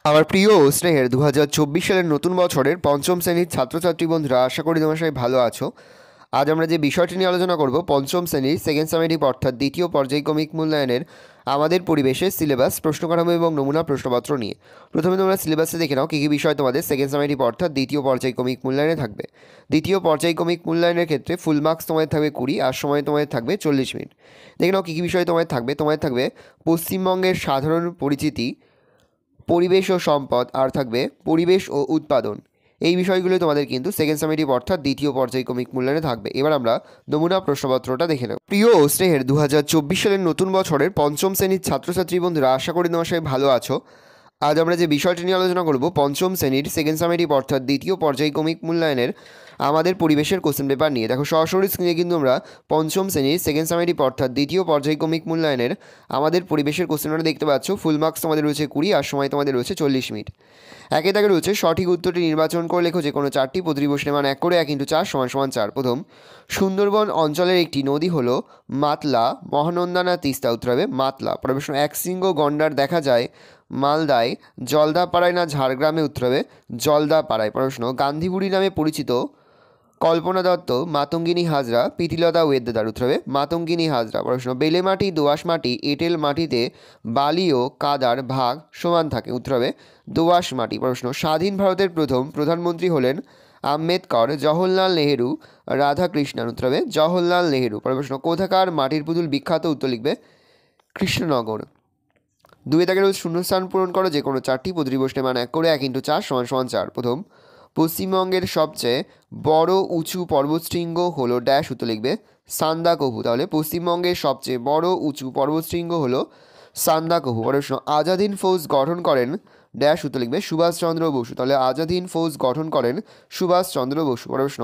আমার প্রিয় ও স্নেহের 2024 সালের নতুন বছরের পঞ্চম শ্রেণীর ছাত্রছাত্রী বন্ধুরা, আশা করি তোমরা সবাই ভালো আছো। আজ আমরা যে বিষয়টি নিয়ে আলোচনা করব, পঞ্চম শ্রেণীর সেকেন্ড সামেটিভ অর্থাৎ দ্বিতীয় পর্যায়ক্রমিক মূল্যায়নের আমাদের পরিবেশের সিলেবাস, প্রশ্ন কাঠামো এবং নমুনা প্রশ্নপত্র নিয়ে। প্রথমে তোমরা সিলেবাসে দেখে নাও কী কী বিষয় তোমাদের সেকেন্ড সামেটিভ অর্থাৎ দ্বিতীয় পর্যায়ক্রমিক মূল্যায়নে থাকবে। দ্বিতীয় পর্যায়ক্রমিক মূল্যায়নের ক্ষেত্রে ফুল মার্কস তোমাদের থাকবে 20 আর সময় তোমাদের থাকবে 40 মিনিট। দেখে নাও কী কী বিষয় তোমাদের থাকবে পশ্চিমবঙ্গের সাধারণ পরিচিতি, পরিবেশ ও সম্পদ, আর থাকবে পরিবেশ ও উৎপাদন। এই বিষয়গুলো তোমাদের কিন্তু সেকেন্ড সামেটিভ অর্থাৎ দ্বিতীয় পর্যায়ক্রমিক মূল্যায়নে থাকবে। এবার আমরা নমুনা প্রশ্নপত্রটা দেখে নেব। প্রিয় ও স্নেহের 2024 সালের নতুন বছরের পঞ্চম শ্রেণীর ছাত্রছাত্রী বন্ধুরা, আশা করি তোমার সবাই ভালো আছো। আজ আমরা যে বিষয়টি নিয়ে আলোচনা করব, পঞ্চম শ্রেণীর সেকেন্ড সামেটিভ অর্থাৎ দ্বিতীয় পর্যায়ক্রমিক মূল্যায়নের আমাদের পরিবেশের কোশ্চেন পেপার নিয়ে। দেখো সরাসরি স্ক্রিনে কিন্তু আমরা পঞ্চম শ্রেণীর সেকেন্ড সামেটিভ অর্থাৎ দ্বিতীয় পর্যায়ক্রমিক মূল্যায়নের আমাদের পরিবেশের কোশ্চেন পেপারটা দেখতে পাচ্ছ। ফুল মার্কস তোমাদের রয়েছে 20 আর সময় তোমাদের রয়েছে 40 মিনিট। একে দাগে রয়েছে সঠিক উত্তরটি নির্বাচন করে লেখো যে কোনো চারটি প্রতিটি প্রশ্নের মান 1 করে 1 × 4 = 4। প্রথম, সুন্দরবন অঞ্চলের একটি নদী হলো মাতলা, মহানন্দা না তিস্তা? উত্তর হবে মাতলা। পরের প্রশ্ন, এক শৃঙ্গ গন্ডার দেখা যায় মালদায়, জলদাপাড়ায় না ঝাড়গ্রামে? উত্তর হবে জলদাপাড়ায়। প্রশ্ন, গান্ধীবুড়ি নামে পরিচিত কল্পনা দত্ত, মাতঙ্গিনী হাজরা, প্রীতিলতা ওয়েদ্দেদার? উত্তর হবে মাতঙ্গিনী হাজরা। প্রশ্ন, বেলে মাটি, দোআঁশ মাটি, এঁটেল মাটিতে বালি ও কাদার ভাগ সমান থাকে? উত্তর হবে দোআঁশ মাটি। প্রশ্ন, স্বাধীন ভারতের প্রথম প্রধানমন্ত্রী হলেন আম্বেদকর, জওহরলাল নেহেরু, রাধাকৃষ্ণন? উত্তর হবে জওহরলাল নেহেরু। প্রশ্ন, কোথাকার মাটির পুতুল বিখ্যাত? উত্তর লিখবে কৃষ্ণনগর। দুই দাগের শূন্যস্থান পূরণ করো যে কোনো চারটি প্রতিটি প্রশ্নের মান 1 করে 1 × 4 = 4। প্রথম, পশ্চিমবঙ্গের সবচেয়ে বড় উঁচু পর্বতশৃঙ্গ হলো ড্যাশ? উত্তর লিখবে সান্দাকফু। তাহলে পশ্চিমবঙ্গের সবচেয়ে বড় উঁচু পর্বতশৃঙ্গ হলো সান্দাকফু। প্রশ্ন, আজাদ হিন্দ ফৌজ গঠন করেন ড্যাশ? উত্তর লিখবে সুভাষচন্দ্র বসু। তাহলে আজাদ হিন্দ ফৌজ গঠন করেন সুভাষচন্দ্র বসু। প্রশ্ন,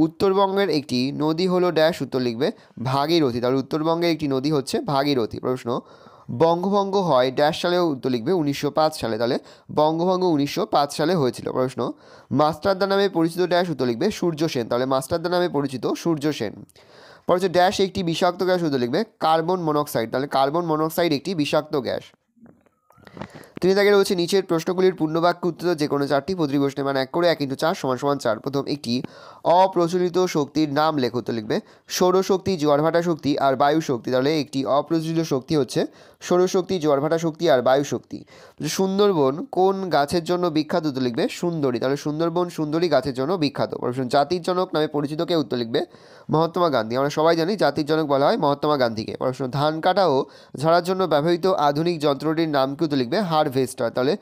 উত্তরবঙ্গের একটি নদী হলো ড্যাশ? উত্তর লিখবে ভাগীরথী। তাহলে উত্তরবঙ্গের একটি নদী হচ্ছে ভাগীরথী। প্রশ্ন, বঙ্গভঙ্গ হয় ড্যাশ সালে? উত্তর লিখবে 1905 সালে। তাহলে বঙ্গভঙ্গ 1905 সালে হয়েছিল। প্রশ্ন, মাস্টারদা নামে পরিচিত ড্যাশ? উত্তর লিখবে সূর্য সেন। তাহলে মাস্টারদা নামে পরিচিত সূর্য সেন। পরে হচ্ছে ড্যাশ একটি বিষাক্ত গ্যাস? উত্তর লিখবে কার্বন মনোক্সাইড। তাহলে কার্বন মনোক্সাইড একটি বিষাক্ত গ্যাস। তিনি তাকে রয়েছে নিচের প্রশ্নগুলির পূর্ণবাক্য উত্তর যে কোনো চারটি প্রতিটি প্রশ্নের মান 1 করে 1 × 4 = 4। প্রথম, একটি অপ্রচলিত শক্তির নাম লেখো। উত্তর লিখবে সৌরশক্তি, জোয়ারভাটা শক্তি আর বায়ু শক্তি। তাহলে একটি অপ্রচলিত শক্তি হচ্ছে সৌরশক্তি, জোয়ারভাটা শক্তি আর বায়ু শক্তি। সুন্দরবন কোন গাছের জন্য বিখ্যাত? উত্তর লিখবে সুন্দরী। তাহলে সুন্দরবন সুন্দরী গাছের জন্য বিখ্যাত। প্রশ্ন, জাতির জনক নামে পরিচিত কে? উত্তর লিখবে মহাত্মা গান্ধী। আমরা সবাই জানি জাতির জনক বলা হয় মহাত্মা গান্ধীকে। প্রশ্ন, ধান কাটা ও ঝাড়ার জন্য ব্যবহৃত আধুনিক যন্ত্রটির নাম কি? উত্তর লিখবে হারভেস্টার। তাহলে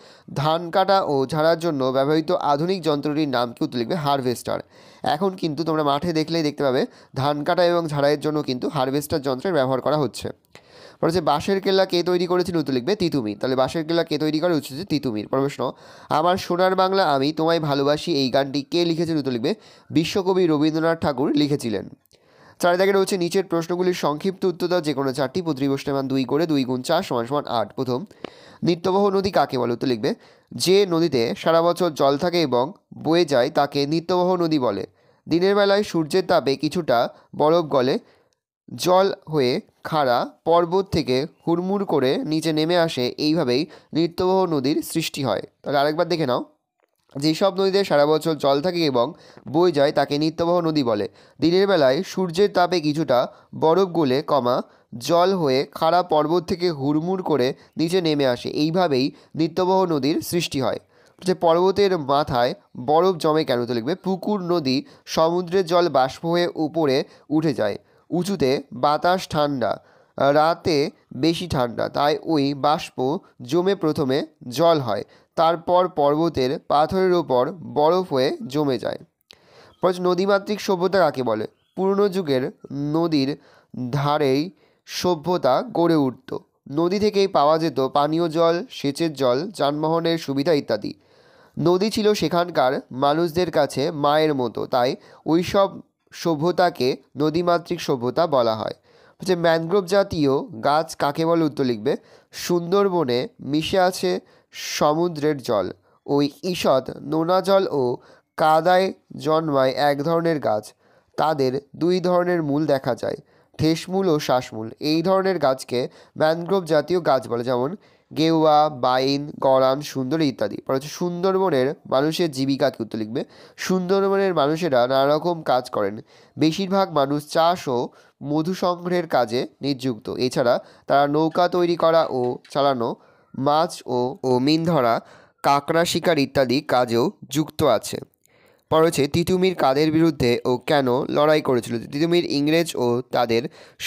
ধান কাটা ও ঝাড়ার জন্য ব্যবহৃত আধুনিক যন্ত্রটির নাম কি? উত্তর লিখবে হারভেস্টার। এখন কিন্তু তোমরা মাঠে দেখলেই দেখতে পাবে ধান কাটা এবং ঝাড়াইয়ের জন্য কিন্তু হারভেস্টার যন্ত্রের ব্যবহার করা হচ্ছে। হচ্ছে বাঁশের কেল্লা কে তৈরি করেছিল? উত্তর লিখবে তিতুমির। তাহলে বাঁশের কেল্লা কে তৈরি করে? হচ্ছে তিতুমির। প্রশ্ন, আমার সোনার বাংলা আমি তোমায় ভালোবাসি এই গানটি কে লিখেছেন? উত্তর লিখবে বিশ্বকবি রবীন্দ্রনাথ ঠাকুর লিখেছিলেন। চার দাগে রয়েছে নিচের প্রশ্নগুলির সংক্ষিপ্ত উত্তর দাও যে কোনো চারটি প্রতিটি প্রশ্নের মান 2 করে 2 × 4 = 8। প্রথম, নিত্যবহ নদী কাকে বলে? উত্তর লিখবে যে নদীতে সারা বছর জল থাকে এবং বয়ে যায় তাকে নিত্যবহ নদী বলে। দিনের বেলায় সূর্যের তাপে কিছুটা বরফ গলে জল হয়ে খাড়া পর্বত থেকে হুড়মুড় করে নিচে নেমে আসে, এইভাবেই নিত্যবহ নদীর সৃষ্টি হয়। তাহলে আরেকবার দেখে নাও, যেসব নদীতে সারা বছর জল থাকে এবং বয়ে যায় তাকে নিত্যবহ নদী বলে। দিনের বেলায় সূর্যের তাপে কিছুটা বরফ গলে জল হয়ে খাড়া পর্বত থেকে হুড়মুড় করে নিচে নেমে আসে, এইভাবেই নিত্যবহ নদীর সৃষ্টি হয়। যে পর্বতের মাথায় বরফ জমে কেন? তো লিখবে পুকুর, নদী, সমুদ্রের জল বাষ্প হয়ে উপরে উঠে যায়। উঁচুতে বাতাস ঠান্ডা, রাতে বেশি ঠান্ডা, তাই ওই বাষ্প জমে প্রথমে জল হয়, তারপর পর্বতের পাথরের ওপর বরফ হয়ে জমে যায়। নদীমাতৃক সভ্যতা কাকে বলে? পুরনো যুগের নদীর ধারেই সভ্যতা গড়ে উঠত। নদী থেকেই পাওয়া যেত পানীয় জল, সেচের জল, যানবাহনের সুবিধা ইত্যাদি। নদী ছিল সেখানকার মানুষদের কাছে মায়ের মতো, তাই ওই সব সভ্যতাকে নদীমাতৃক সভ্যতা বলা হয়। ম্যানগ্রোভ জাতীয় গাছ কাকে বলে? উত্তর লিখবে সুন্দরবনে মিশে আছে সমুদ্রের জল। ওই ঈষৎ নোনা জল ও কাদায় জন্মায় এক ধরনের গাছ, তাদের 2 ধরনের মূল দেখা যায়, ঠেসমূল ও শ্বাসমূল। এই ধরনের গাছকে ম্যানগ্রোভ জাতীয় গাছ বলে। যেমন গেওয়া, বাইন, গরান, সুন্দরী ইত্যাদি। পরে হচ্ছে সুন্দরবনের মানুষের জীবিকা কি? উত্তর লিখবে সুন্দরবনের মানুষেরা নানা রকম কাজ করেন। বেশিরভাগ মানুষ চাষ ও মধু সংগ্রহের কাজে নিযুক্ত। এছাড়া তারা নৌকা তৈরি করা ও চালানো, মাছ ও মিন ধরা, কাঁকড়া শিকার ইত্যাদি কাজেও যুক্ত আছে। পরে হচ্ছে তিতুমির কাদের বিরুদ্ধে ও কেন লড়াই করেছিল? তিতুমির ইংরেজ ও তাদের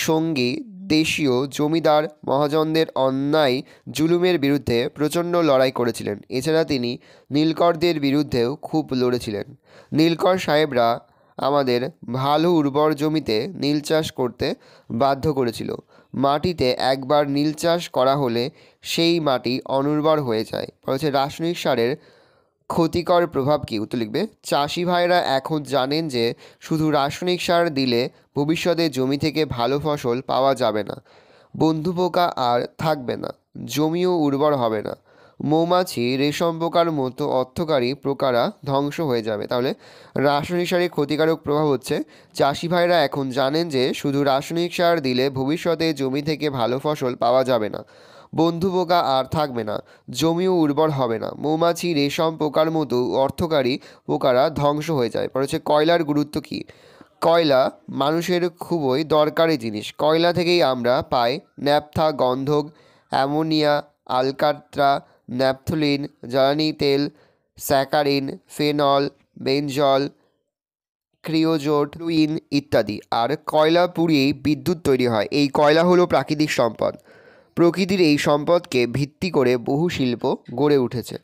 সঙ্গী দেশীয় জমিদার মহাজনদের অন্যায় জুলুমের বিরুদ্ধে প্রচণ্ড লড়াই করেছিলেন। এছাড়া তিনি নীলকরদের বিরুদ্ধেও খুব লড়েছিলেন। নীলকর সাহেবরা আমাদের ভালো উর্বর জমিতে নীল চাষ করতে বাধ্য করেছিল। মাটিতে একবার নীল চাষ করা হলে সেই মাটি অনুর্বর হয়ে যায়। পরে হচ্ছে রাসায়নিক সারের ক্ষতিকর প্রভাব কি? উত্তর লিখবে চাষি ভাইরা এখন জানেন যে শুধু রাসায়নিক সার দিলে ভবিষ্যতে জমি থেকে ভালো ফসল পাওয়া যাবে না, বন্ধু পোকা আর থাকবে না, জমিও উর্বর হবে না, মৌমাছি, রেশম পোকার মতো অর্থকারী পোকারা ধ্বংস হয়ে যাবে। তাহলে রাসায়নিক সারের ক্ষতিকারক প্রভাব হচ্ছে চাষি ভাইরা এখন জানেন যে শুধু রাসায়নিক সার দিলে ভবিষ্যতে জমি থেকে ভালো ফসল পাওয়া যাবে না, বন্ধু পোকা আর থাকবে না, জমিও উর্বর হবে না, মৌমাছি, রেশম পোকার মতো অর্থকারী পোকারা ধ্বংস হয়ে যায়। পরে হচ্ছে কয়লার গুরুত্ব কী? কয়লা মানুষের খুবই দরকারি জিনিস। কয়লা থেকেই আমরা পাই ন্যাপথা, গন্ধক, অ্যামোনিয়া, আলকাত্রা, ন্যাপথলিন, জ্বালানি তেল, স্যাকারিন, ফেনল, বেনজল, ক্রিওজোট, টুইন ইত্যাদি। আর কয়লা পুড়িয়েই বিদ্যুৎ তৈরি হয়। এই কয়লা হলো প্রাকৃতিক সম্পদ। প্রকৃতির এই সম্পদকে ভিত্তি করে বহু শিল্প গড়ে উঠেছে।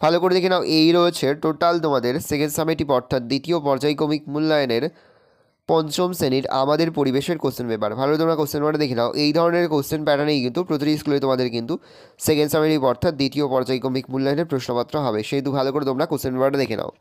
ভালো করে দেখে নাও, এই রয়েছে টোটাল তোমাদের সেকেন্ড সামেটিভ অর্থাৎ দ্বিতীয় পর্যায়ক্রমিক মূল্যায়নের পঞ্চম শ্রেণীর আমাদের পরিবেশের কোশ্চেন পেপার। ভালো তোমরা কোশ্চেন পেপারটা দেখে নাও। এই ধরনের কোশ্চেন প্যাটার্নেই কিন্তু প্রতিটি স্কুলে তোমাদের কিন্তু সেকেন্ড সামেটিভ অর্থাৎ দ্বিতীয় পর্যায়ক্রমিক মূল্যায়নের প্রশ্নপত্র হবে, সেহেতু ভালো করে তোমরা কোশ্চেন পেপারটা দেখে নাও।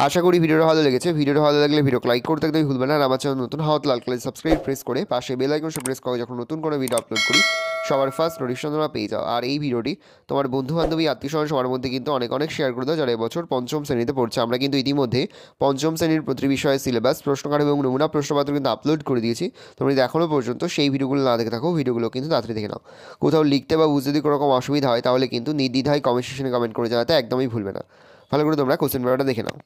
আশা করি ভিডিওটা ভালো লেগেছে। ভিডিওটা ভালো লাগলে ভিডিও লাইক করতে একদমই ভুলবে না। আর আমার চ্যানেল নতুন হওয়া লাল কালার সাবস্ক্রাইব প্রেস করে পাশে বেল আইকন প্রেস করে যখন নতুন কোনো ভিডিও আপলোড করি সবার ফার্স্ট নোটিফিকেশন তোমরা পেয়ে যাও। আর এই ভিডিওটি তোমার বন্ধু বান্ধবী আত্মীয় স্বজন সবার মধ্যে কিন্তু অনেক অনেক শেয়ার করে দাও যারা এবছর পঞ্চম শ্রেণীতে পড়ছে। আমরা কিন্তু ইতিমধ্যে পঞ্চম শ্রেণীর প্রতি বিষয়ের সিলেবাস, প্রশ্নকার এবং নমুনা প্রশ্নপত্র কিন্তু আপলোড করে দিয়েছি। তোমরা যদি এখনও পর্যন্ত সেই ভিডিওগুলো না দেখে থাকো, ভিডিওগুলো কিন্তু তাড়াতাড়ি দেখে নাও। কোথাও লিখতে বা বুঝতে যদি কোনো রকম অসুবিধা হয় তাহলে কিন্তু নির্দ্বিধায় কমেন্ট সেকশনে কমেন্ট করে জানাতে একদমই ভুলবে না। ভালো করে তোমরা কোশ্চেন পেপারটা দেখে নাও।